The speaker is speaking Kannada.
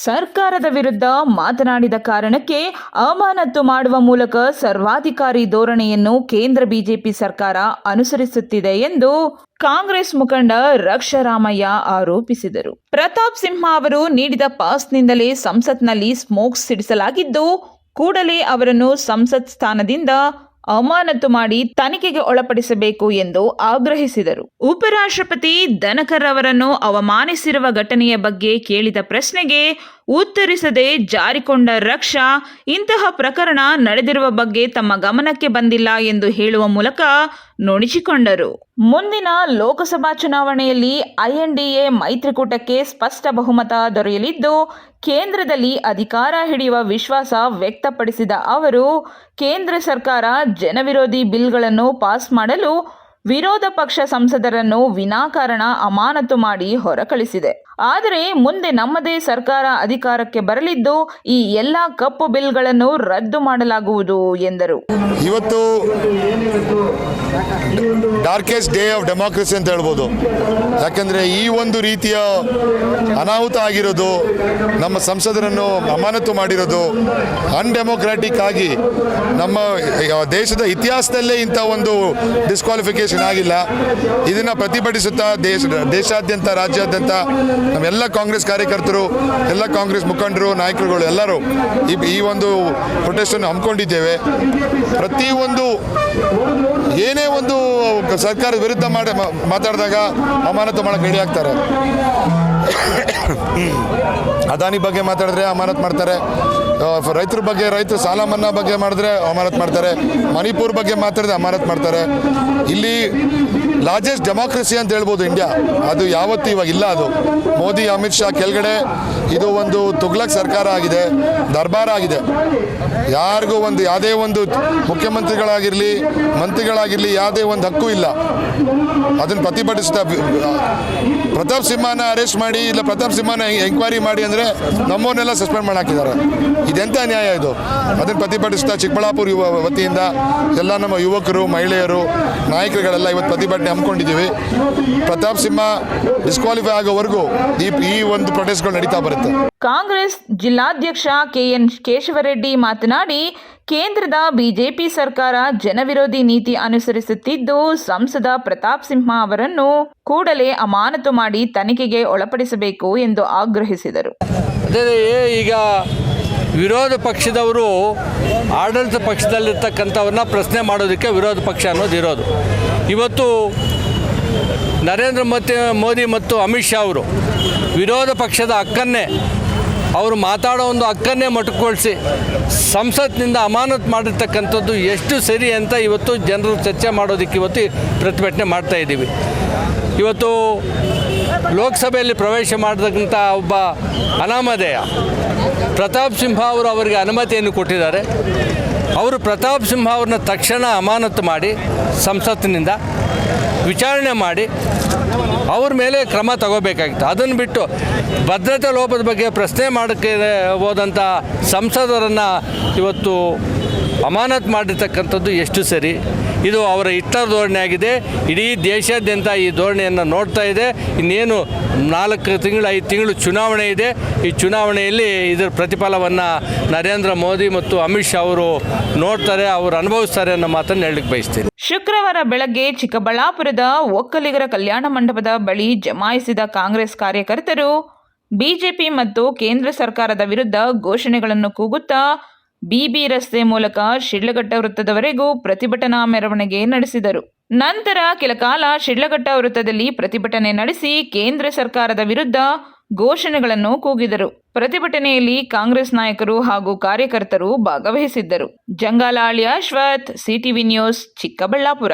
ಸರ್ಕಾರದ ವಿರುದ್ಧ ಮಾತನಾಡಿದ ಕಾರಣಕ್ಕೆ ಅಮಾನತು ಮಾಡುವ ಮೂಲಕ ಸರ್ವಾಧಿಕಾರಿ ಧೋರಣೆಯನ್ನು ಕೇಂದ್ರ ಬಿಜೆಪಿ ಸರ್ಕಾರ ಅನುಸರಿಸುತ್ತಿದೆ ಎಂದು ಕಾಂಗ್ರೆಸ್ ಮುಖಂಡ ರಕ್ಷರಾಮಯ್ಯ ಆರೋಪಿಸಿದರು. ಪ್ರತಾಪ್ ಸಿಂಹ ಅವರು ನೀಡಿದ ಪಾಸ್ನಿಂದಲೇ ಸಂಸತ್ನಲ್ಲಿ ಸ್ಮೋಕ್ ಸಿಡಿಸಲಾಗಿದ್ದು, ಕೂಡಲೇ ಅವರನ್ನು ಸಂಸತ್ ಸ್ಥಾನದಿಂದ ಅಮಾನತು ಮಾಡಿ ತನಿಖೆಗೆ ಒಳಪಡಿಸಬೇಕು ಎಂದು ಆಗ್ರಹಿಸಿದರು. ಉಪರಾಷ್ಟ್ರಪತಿ ಧನಕರ್ ಅವರನ್ನು ಅವಮಾನಿಸಿರುವ ಘಟನೆಯ ಬಗ್ಗೆ ಕೇಳಿದ ಪ್ರಶ್ನೆಗೆ ಉತ್ತರಿಸದೆ ಜಾರಿಕೊಂಡ ರಕ್ಷಾ, ಇಂತಹ ಪ್ರಕರಣ ನಡೆದಿರುವ ಬಗ್ಗೆ ತಮ್ಮ ಗಮನಕ್ಕೆ ಬಂದಿಲ್ಲ ಎಂದು ಹೇಳುವ ಮೂಲಕ ನುಣುಚಿಕೊಂಡರು. ಮುಂದಿನ ಲೋಕಸಭಾ ಚುನಾವಣೆಯಲ್ಲಿ INDA ಮೈತ್ರಿಕೂಟಕ್ಕೆ ಸ್ಪಷ್ಟ ಬಹುಮತ ದೊರೆಯಲಿದ್ದು, ಕೇಂದ್ರದಲ್ಲಿ ಅಧಿಕಾರ ಹಿಡಿಯುವ ವಿಶ್ವಾಸ ವ್ಯಕ್ತಪಡಿಸಿದ ಅವರು, ಕೇಂದ್ರ ಸರ್ಕಾರ ಜನವಿರೋಧಿ ಬಿಲ್ಗಳನ್ನು ಪಾಸ್ ಮಾಡಲು ವಿರೋಧ ಪಕ್ಷ ಸಂಸದರನ್ನು ವಿನಾಕಾರಣ ಅಮಾನತು ಮಾಡಿ ಹೊರಕಳಿಸಿದೆ. ಆದರೆ ಮುಂದೆ ನಮ್ಮದೇ ಸರ್ಕಾರ ಅಧಿಕಾರಕ್ಕೆ ಬರಲಿದ್ದು, ಈ ಎಲ್ಲ ಕಪ್ಪು ಬಿಲ್ಗಳನ್ನು ರದ್ದು ಮಾಡಲಾಗುವುದು ಎಂದರು. ಇವತ್ತು ಡಾರ್ಕೆಸ್ಟ್ ಡೇ ಆಫ್ ಡೆಮಾಕ್ರಸಿ ಅಂತ ಹೇಳ್ಬೋದು. ಯಾಕೆಂದರೆ ಈ ಒಂದು ರೀತಿಯ ಅನಾಹುತ ಆಗಿರೋದು, ನಮ್ಮ ಸಂಸದರನ್ನು ಅಮಾನತು ಮಾಡಿರೋದು ಅನ್ಡೆಮೋಕ್ರಾಟಿಕ್ ಆಗಿ ನಮ್ಮ ದೇಶದ ಇತಿಹಾಸದಲ್ಲೇ ಇಂಥ ಒಂದು ಡಿಸ್ಕ್ವಾಲಿಫಿಕೇಶನ್ ಆಗಿಲ್ಲ. ಇದನ್ನು ಪ್ರತಿಭಟಿಸುತ್ತಾ ದೇಶಾದ್ಯಂತ ರಾಜ್ಯಾದ್ಯಂತ ನಮ್ಮೆಲ್ಲ ಕಾಂಗ್ರೆಸ್ ಕಾರ್ಯಕರ್ತರು, ಎಲ್ಲ ಕಾಂಗ್ರೆಸ್ ಮುಖಂಡರು, ನಾಯಕರುಗಳು ಎಲ್ಲರೂ ಈ ಒಂದು ಪ್ರೊಟೆಸ್ಟನ್ನು ಹಮ್ಮಿಕೊಂಡಿದ್ದೇವೆ. ಪ್ರತಿಯೊಂದು ಏನೇ ಒಂದು ಸರ್ಕಾರದ ವಿರುದ್ಧ ಮಾತಾಡಿದಾಗ ಅಮಾನತು ಮಾಡಕ್ಕೆ ರೆಡಿ ಆಗ್ತಾರೆ. ಅದಾನಿ ಬಗ್ಗೆ ಮಾತಾಡಿದ್ರೆ ಅಮಾನತು ಮಾಡ್ತಾರೆ, ರೈತರ ಬಗ್ಗೆ, ರೈತರ ಸಾಲ ಮನ್ನಾ ಬಗ್ಗೆ ಮಾಡಿದ್ರೆ ಅಮಾನತು ಮಾಡ್ತಾರೆ, ಮಣಿಪುರ್ ಬಗ್ಗೆ ಮಾತಾಡಿದ್ರೆ ಅಮಾನತು ಮಾಡ್ತಾರೆ. ಇಲ್ಲಿ ಲಾರ್ಜೆಸ್ಟ್ ಡೆಮಾಕ್ರಸಿ ಅಂತ ಹೇಳ್ಬೋದು ಇಂಡಿಯಾ. ಅದು ಯಾವತ್ತೂ ಇವಾಗ ಇಲ್ಲ. ಅದು ಮೋದಿ ಅಮಿತ್ ಶಾ ಕೆಳಗಡೆ ಇದು ಒಂದು ತುಗ್ಲಕ್ ಸರ್ಕಾರ ಆಗಿದೆ, ದರ್ಬಾರ್ ಆಗಿದೆ. ಯಾರಿಗೂ ಯಾವುದೇ ಒಂದು ಮುಖ್ಯಮಂತ್ರಿಗಳಾಗಿರಲಿ, ಮಂತ್ರಿಗಳಾಗಿರಲಿ ಯಾವುದೇ ಒಂದು ಹಕ್ಕು ಇಲ್ಲ. ಅದನ್ನು ಪ್ರತಿಭಟಿಸ್ತಾ ಪ್ರತಾಪ್ ಸಿಂಹನ ಅರೆಸ್ಟ್ ಮಾಡಿ, ಇಲ್ಲ ಪ್ರತಾಪ್ ಸಿಂಹನ ಎಂಕ್ವೈರಿ ಮಾಡಿ ಅಂದರೆ ನಮ್ಮನ್ನೆಲ್ಲ ಸಸ್ಪೆಂಡ್ ಮಾಡಿ ಹಾಕಿದ್ದಾರೆ. ಇದೆಂಥ ನ್ಯಾಯ ಇದು? ಅದನ್ನು ಪ್ರತಿಭಟಿಸ್ತಾ ಚಿಕ್ಕಬಳ್ಳಾಪುರ ವತಿಯಿಂದ ಎಲ್ಲ ನಮ್ಮ ಯುವಕರು, ಮಹಿಳೆಯರು, ನಾಯಕರುಗಳೆಲ್ಲ ಇವತ್ತು ಪ್ರತಿಭಟನೆ ಹಮ್ಮಿಕೊಂಡಿದ್ದೀವಿ. ಪ್ರತಾಪ್ ಸಿಂಹ ಡಿಸ್ಕ್ವಾಲಿಫೈ ಆಗೋವರೆಗೂ ಈ ಒಂದು ಪ್ರೊಟೆಸ್ಟ್ಗಳು ನಡೀತಾ ಬರುತ್ತೆ. ಕಾಂಗ್ರೆಸ್ ಜಿಲ್ಲಾಧ್ಯಕ್ಷ KN ಕೇಶವರೆಡ್ಡಿ ಮಾತನಾಡಿ, ಕೇಂದ್ರದ ಬಿಜೆಪಿ ಸರ್ಕಾರ ಜನವಿರೋಧಿ ನೀತಿ ಅನುಸರಿಸುತ್ತಿದ್ದು, ಸಂಸದ ಪ್ರತಾಪ್ ಸಿಂಹ ಅವರನ್ನು ಕೂಡಲೇ ಅಮಾನತು ಮಾಡಿ ತನಿಖೆಗೆ ಒಳಪಡಿಸಬೇಕು ಎಂದು ಆಗ್ರಹಿಸಿದರು. ಈಗ ವಿರೋಧ ಪಕ್ಷದವರು ಆಡಳಿತ ಪಕ್ಷದಲ್ಲಿರ್ತಕ್ಕಂಥವ್ರನ್ನ ಪ್ರಶ್ನೆ ಮಾಡೋದಕ್ಕೆ ವಿರೋಧ ಪಕ್ಷ ಅನ್ನೋದು ಇರೋದು. ಇವತ್ತು ನರೇಂದ್ರ ಮೋದಿ ಮತ್ತು ಅಮಿತ್ ಶಾ ಅವರು ವಿರೋಧ ಪಕ್ಷದ ಹಕ್ಕನ್ನೇ, ಅವರು ಮಾತಾಡೋ ಒಂದು ಹಕ್ಕನ್ನೇ ಮೊಟಕುಗೊಳಿಸಿ ಸಂಸತ್ನಿಂದ ಅಮಾನತು ಮಾಡಿರ್ತಕ್ಕಂಥದ್ದು ಎಷ್ಟು ಸರಿ ಅಂತ ಇವತ್ತು ಜನರು ಚರ್ಚೆ ಮಾಡೋದಕ್ಕೆ ಇವತ್ತು ಪ್ರತಿಭಟನೆ ಮಾಡ್ತಾಯಿದ್ದೀವಿ. ಇವತ್ತು ಲೋಕಸಭೆಯಲ್ಲಿ ಪ್ರವೇಶ ಮಾಡತಕ್ಕಂಥ ಒಬ್ಬ ಅನಾಮಧೇಯ ಪ್ರತಾಪ್ ಸಿಂಹ ಅವರು ಅವರಿಗೆ ಅನುಮತಿಯನ್ನು ಕೊಟ್ಟಿದ್ದಾರೆ. ಅವರು ಪ್ರತಾಪ್ ಸಿಂಹ ಅವ್ರನ್ನ ತಕ್ಷಣ ಅಮಾನತು ಮಾಡಿ ಸಂಸತ್ತಿನಿಂದ ವಿಚಾರಣೆ ಮಾಡಿ ಅವ್ರ ಮೇಲೆ ಕ್ರಮ ತಗೋಬೇಕಾಗಿತ್ತು. ಅದನ್ನು ಬಿಟ್ಟು ಭದ್ರತಾ ಲೋಪದ ಬಗ್ಗೆ ಪ್ರಶ್ನೆ ಮಾಡೋಕ್ಕೆ ಹೋದಂಥ ಸಂಸದರನ್ನು ಇವತ್ತು ಅಮಾನತು ಮಾಡಿರ್ತಕ್ಕಂಥದ್ದು ಎಷ್ಟು ಸರಿ? ಇದು ಅವರ ಹಿಟ್ಲರ್ ಧೋರಣೆ ಆಗಿದೆ. ಇಡೀ ದೇಶಾದ್ಯಂತ ಈ ಧೋರಣೆಯನ್ನು ನೋಡ್ತಾ ಇದೆ. ಇನ್ನೇನು 4 ತಿಂಗಳು 5 ತಿಂಗಳು ಚುನಾವಣೆ ಇದೆ. ಈ ಚುನಾವಣೆಯಲ್ಲಿ ಇದರ ಪ್ರತಿಫಲವನ್ನು ನರೇಂದ್ರ ಮೋದಿ ಮತ್ತು ಅಮಿತ್ ಶಾ ಅವರು ನೋಡ್ತಾರೆ, ಅವರು ಅನುಭವಿಸ್ತಾರೆ ಅನ್ನೋ ಮಾತನ್ನು ಹೇಳಲಿಕ್ಕೆ ಬಯಸ್ತೀನಿ. ಶುಕ್ರವಾರ ಬೆಳಗ್ಗೆ ಚಿಕ್ಕಬಳ್ಳಾಪುರದ ಒಕ್ಕಲಿಗರ ಕಲ್ಯಾಣ ಮಂಟಪದ ಬಳಿ ಜಮಾಯಿಸಿದ ಕಾಂಗ್ರೆಸ್ ಕಾರ್ಯಕರ್ತರು ಬಿಜೆಪಿ ಮತ್ತು ಕೇಂದ್ರ ಸರ್ಕಾರದ ವಿರುದ್ಧ ಘೋಷಣೆಗಳನ್ನು ಕೂಗುತ್ತಾ BB ರಸ್ತೆ ಮೂಲಕ ಶಿಡ್ಲಘಟ್ಟ ವೃತ್ತದವರೆಗೂ ಪ್ರತಿಭಟನಾ ಮೆರವಣಿಗೆ ನಡೆಸಿದರು. ನಂತರ ಕೆಲಕಾಲ ಶಿಡ್ಲಘಟ್ಟ ವೃತ್ತದಲ್ಲಿ ಪ್ರತಿಭಟನೆ ನಡೆಸಿ ಕೇಂದ್ರ ಸರ್ಕಾರದ ವಿರುದ್ಧ ಘೋಷಣೆಗಳನ್ನು ಕೂಗಿದರು. ಪ್ರತಿಭಟನೆಯಲ್ಲಿ ಕಾಂಗ್ರೆಸ್ ನಾಯಕರು ಹಾಗೂ ಕಾರ್ಯಕರ್ತರು ಭಾಗವಹಿಸಿದ್ದರು. Jangalahalli Ashwath, CTV news, Chikkaballapur.